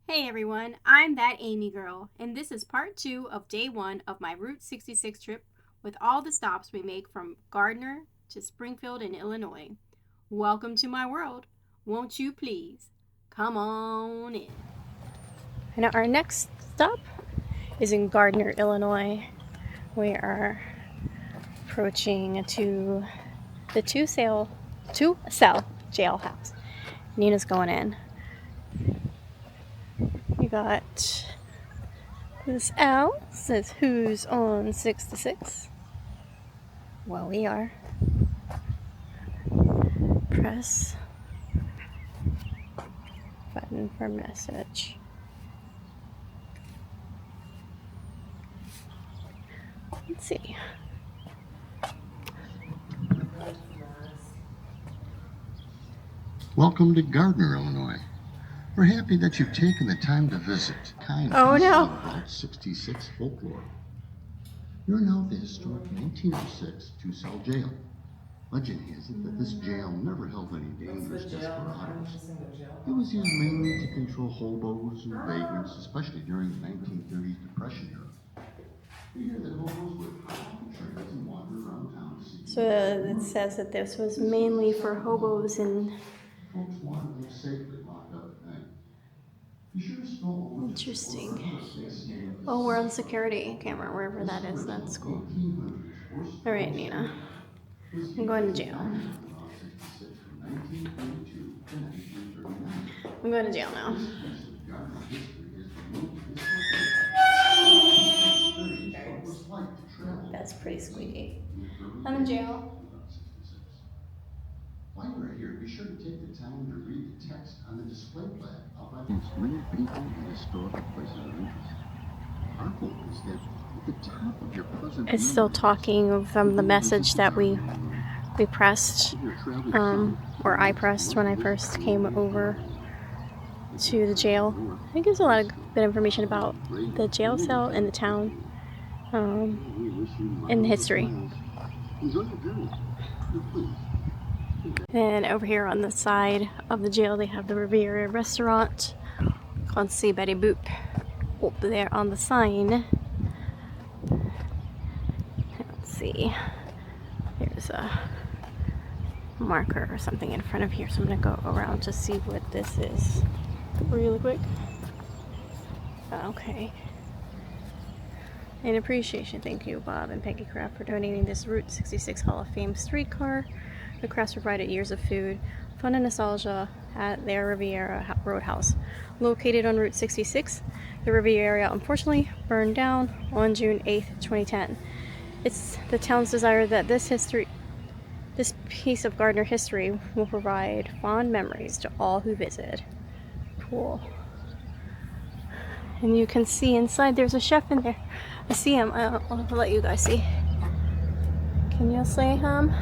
Hey everyone, I'm that Amy girl, and this is part 2 of day 1 of my Route 66 trip with all the stops we make from Gardner to Springfield in Illinois. Welcome to my world. Won't you please come on in? And our next stop is in Gardner, Illinois. We are approaching to the two-cell jailhouse. Nina's going in. We got this owl says, "Who's on 66?" Well, we are. Press button for message. Let's see. Welcome to Gardner, Illinois. We're happy that you've taken the time to visit. Oh no! Route 66 folklore. You're now at the historic 1906 two-cell jail. Legend has it that this jail never held any dangerous desperados. It was used mainly to control hobos and vagrants, especially during the 1930s Depression era. We hear that hobos would hop on trains and wander around town to see. So it says that this was mainly for hobos and. Folks wanted to live safely locked up at night. Be sure to scroll over. Interesting. Oh, we're on security camera, wherever that is. That's cool. All right, Nina. I'm going to jail. I'm going to jail now. That's pretty squeaky. I'm in jail. While you're here, be sure to take the time to read the text on the display plaque out by many people and historical places of interest. Our hope is that at the top of your present It's still talking from the message that we pressed, or I pressed when I first came over to the jail. It gives a lot of good information about the jail cell and the town, and the history. And over here on the side of the jail, they have the Riviera restaurant called See Betty Boop. Up there on the sign. Let's see. There's a marker or something in front of here, so I'm gonna go around to see what this is really quick. Okay. In appreciation, thank you, Bob and Peggy Kraft, for donating this Route 66 Hall of Fame streetcar. The Crafts provided years of food, fun, and nostalgia at their Riviera Roadhouse. Located on Route 66, the Riviera unfortunately burned down on June 8th, 2010. It's the town's desire that this piece of Gardner history will provide fond memories to all who visit. Cool. And you can see inside there's a chef in there. I see him. I'll let you guys see. Can you say him?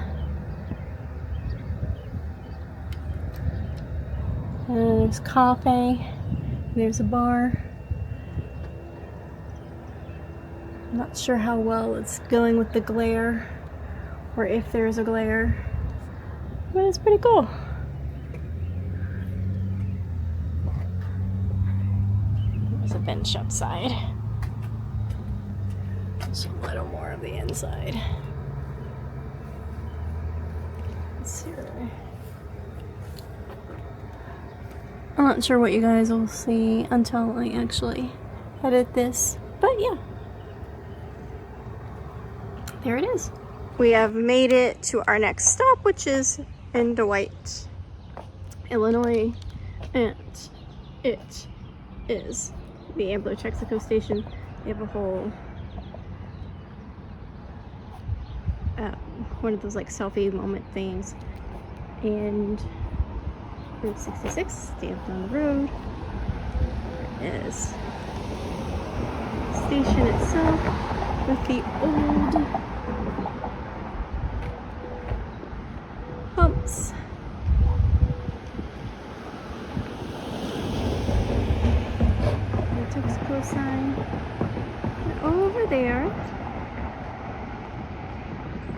And there's coffee. There's a bar. I'm not sure how well it's going with the glare, or if there's a glare, but it's pretty cool. There's a bench outside. Just a little more of the inside. Let's see. I'm not sure what you guys will see until I actually edit this, but yeah. There it is. We have made it to our next stop, which is in Dwight, Illinois, and it is the Ambler Texaco station. They have a whole one of those like selfie moment things, and Route 66 stamped on the road is the station itself with the old pumps. The Texaco sign. And over there,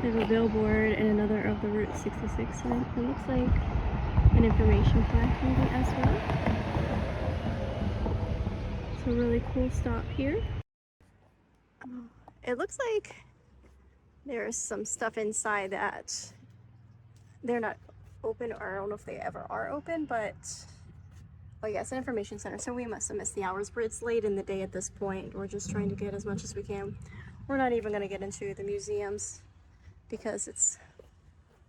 there's a billboard and another of the Route 66 sign. It looks like an information plaque maybe as well. a really cool stop here. It looks like there's some stuff inside that they're not open, or I don't know if they ever are open, but oh yeah, it's an information center, so we must have missed the hours, but it's late in the day at this point. We're just trying to get as much as we can. We're not even going to get into the museums because it's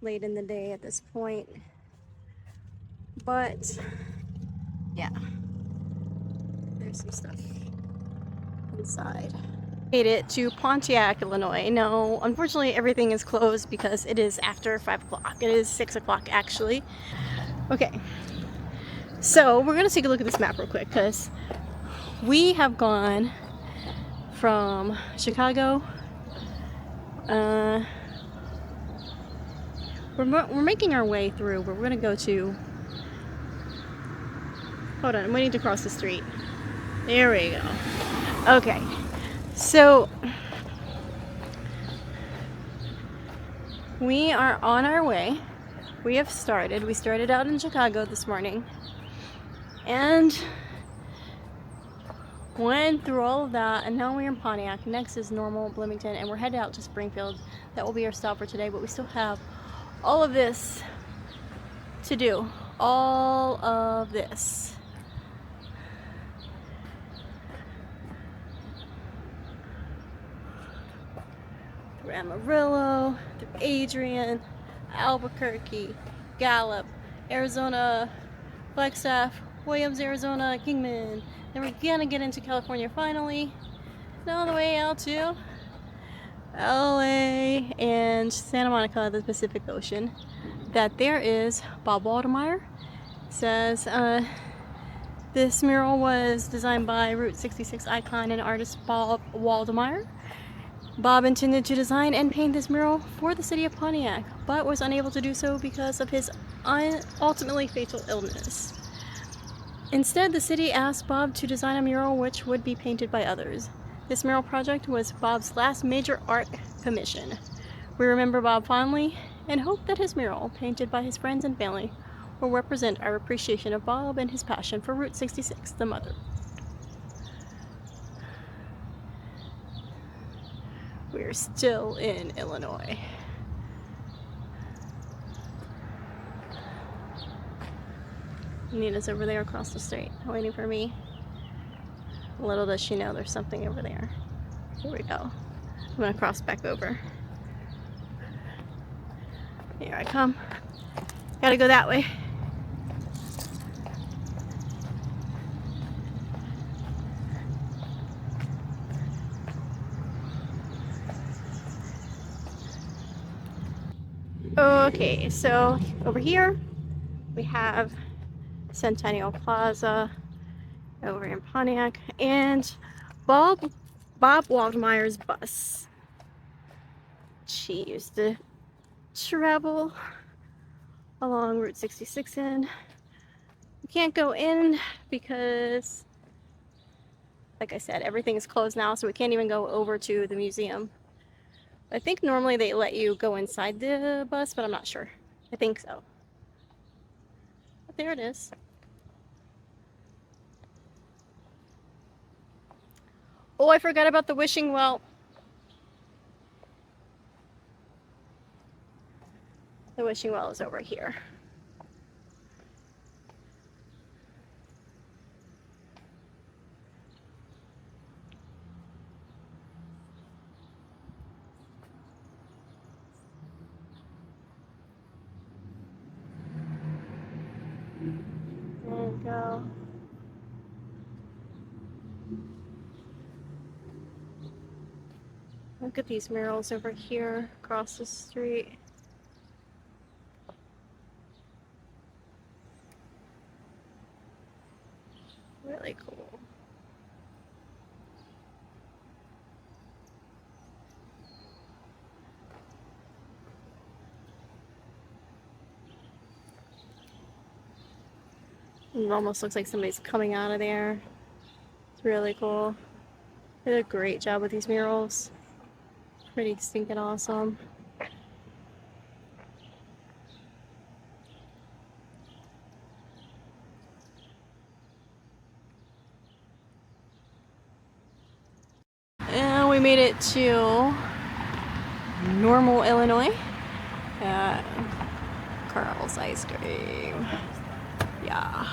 late in the day at this point. But yeah, there's some stuff inside. Made it to Pontiac, Illinois. No, unfortunately everything is closed because it is after 5 o'clock. It is 6 o'clock actually. Okay, so we're gonna take a look at this map real quick because we have gone from Chicago. We're making our way through. We're gonna go to, hold on, I'm waiting to cross the street. There we go. Okay, so we are on our way. We started out in Chicago this morning and went through all of that, and now we're in Pontiac. Next is Normal, Bloomington, and we're headed out to Springfield. That will be our stop for today, but we still have all of this to do. All of this. Through Amarillo, through Adrian, Albuquerque, Gallup, Arizona, Flagstaff, Williams, Arizona, Kingman. Then we're gonna get into California finally. And all the way out to LA and Santa Monica, the Pacific Ocean. That there is Bob Waldemar. Says this mural was designed by Route 66 icon and artist Bob Waldemar. Bob intended to design and paint this mural for the city of Pontiac, but was unable to do so because of his ultimately fatal illness. Instead, the city asked Bob to design a mural which would be painted by others. This mural project was Bob's last major art commission. We remember Bob fondly and hope that his mural, painted by his friends and family, will represent our appreciation of Bob and his passion for Route 66, the mother. We're still in Illinois. Nina's over there across the street, waiting for me. Little does she know there's something over there. Here we go. I'm gonna cross back over. Here I come. Gotta go that way. Okay, so over here we have Centennial Plaza over in Pontiac and Bob Waldmeier's bus. She used to travel along Route 66 in. We can't go in because, like I said, everything is closed now, so we can't even go over to the museum. I think normally they let you go inside the bus, but I'm not sure. I think so. But there it is. Oh, I forgot about the wishing well. The wishing well is over here. There you go. Look at these murals over here across the street. Really cool. It almost looks like somebody's coming out of there. It's really cool. They did a great job with these murals. Pretty stinking awesome. we made it to Normal, Illinois. Carl's ice cream. Yeah.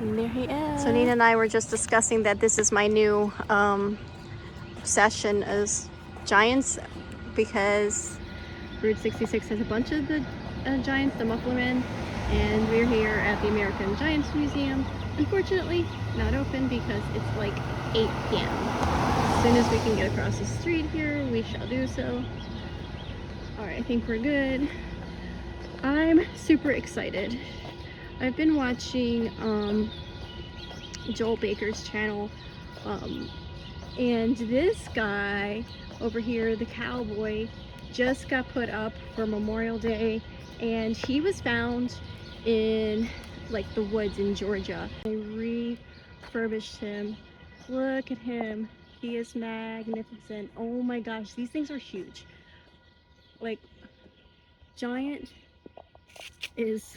And there he is. So Nina and I were just discussing that this is my new obsession as giants, because Route 66 has a bunch of the giants, the Mufflermen, and we're here at the American Giants Museum. Unfortunately, not open because it's like 8 p.m. As soon as we can get across the street here, we shall do so. Alright, I think we're good. I'm super excited. I've been watching Joel Baker's channel, and this guy over here, the cowboy, just got put up for Memorial Day, and he was found in like the woods in Georgia. They refurbished him. Look at him. He is magnificent. Oh my gosh, these things are huge. Like, giant is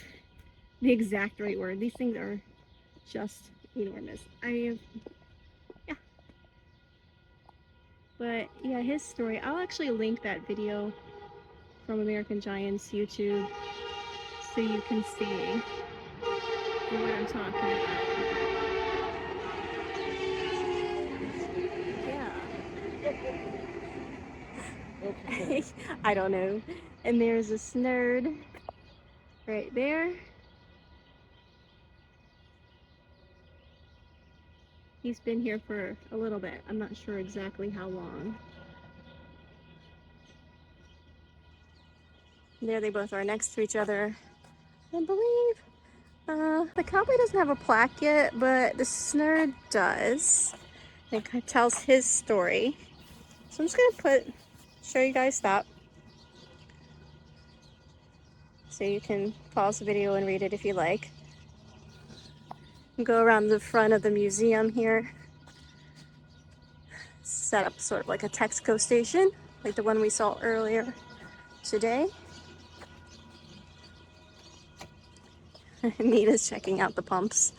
the exact right word. These things are just enormous. Yeah. But yeah, his story, I'll actually link that video from American Giants YouTube so you can see what I'm talking about. Yeah. I don't know. And there's this nerd right there. He's been here for a little bit. I'm not sure exactly how long. There they both are next to each other, I believe. The cowboy doesn't have a plaque yet, but the nerd does. It kind of tells his story. So I'm just gonna show you guys that, so you can pause the video and read it if you like. Go around the front of the museum here. Set up sort of like a Texaco station, like the one we saw earlier today. Nina's checking out the pumps.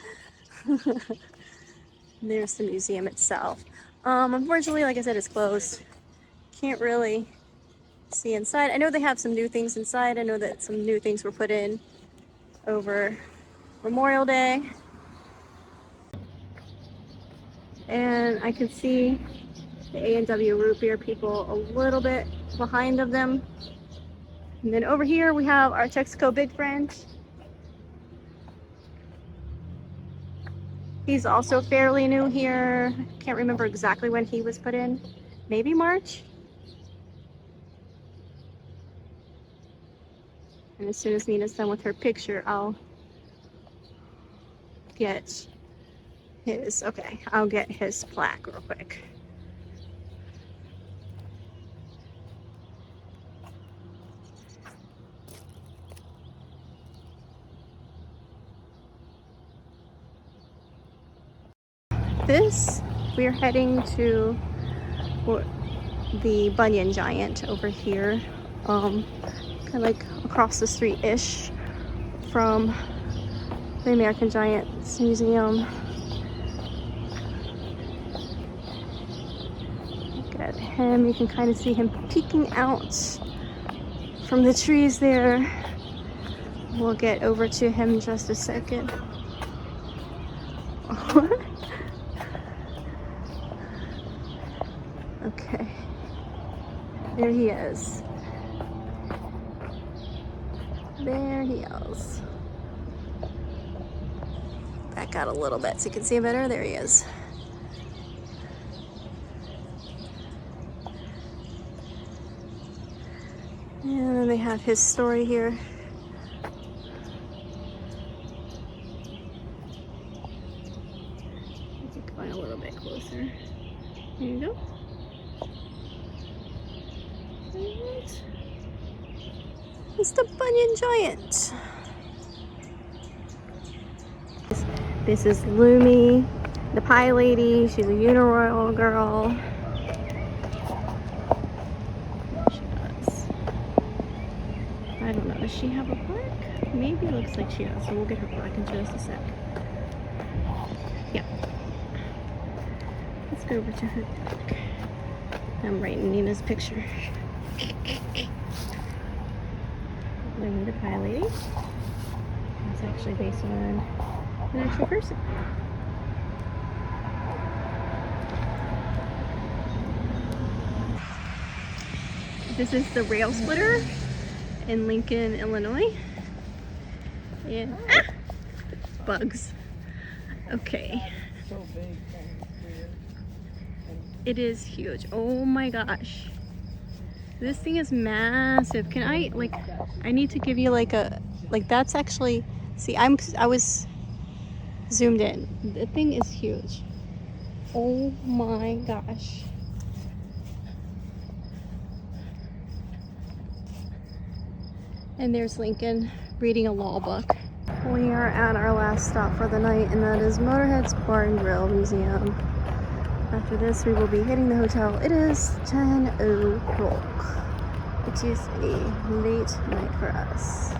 There's the museum itself. Unfortunately, like I said, it's closed. Can't really see inside. I know they have some new things inside. I know that some new things were put in over Memorial Day. And I can see the A&W root beer people a little bit behind of them. And then over here we have our Texaco big friend. He's also fairly new here. Can't remember exactly when he was put in. Maybe March? And as soon as Nina's done with her picture, I'll get his plaque real quick. We're heading to the Bunyan Giant over here, kind of like across the street-ish from the American Giants Museum. Look at him, you can kind of see him peeking out from the trees there. We'll get over to him in just a second. Okay, there he is. There he is. Back out a little bit so you can see him better. There he is. And then they have his story here. Keep going a little bit closer. There you go. It's the Bunyan Giant. This is Lumi, the pie lady. She's a Uniroyal girl. She does. I don't know. Does she have a plaque? Maybe it looks like she does. So we'll get her plaque in just a sec. Yeah. Let's go over to her. Okay. I'm right in Nina's picture. Lady the Pie Lady. It's actually based on an actual person. This is the rail splitter in Lincoln, Illinois. And bugs. Okay. It is huge. Oh my gosh. This thing is massive. Can I, like, I need to give you like a, like that's actually, see, I was zoomed in. The thing is huge. Oh my gosh. And there's Lincoln reading a law book. We are at our last stop for the night, and that is Motorhead's Bar and Grill Museum. After this, we will be hitting the hotel. It is 10 o'clock, which is a late night for us.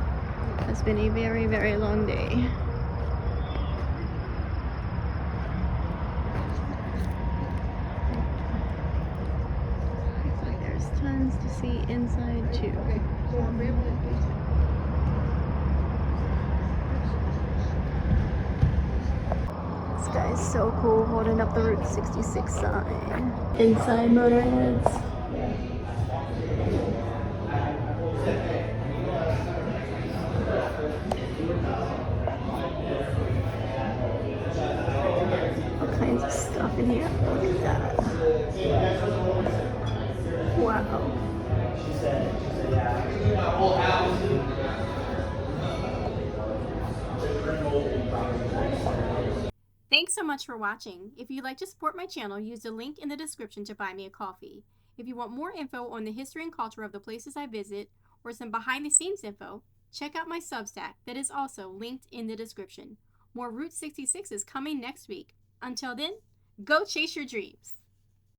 It's been a very, very long day. But there's tons to see inside too. This guy is so cool, holding up the Route 66 sign. Inside Motorheads. All kinds of stuff in here. Look at that. Wow. Thanks so much for watching. If you'd like to support my channel, use the link in the description to buy me a coffee. If you want more info on the history and culture of the places I visit, or some behind the scenes info, check out my Substack that is also linked in the description. More Route 66 is coming next week. Until then, go chase your dreams.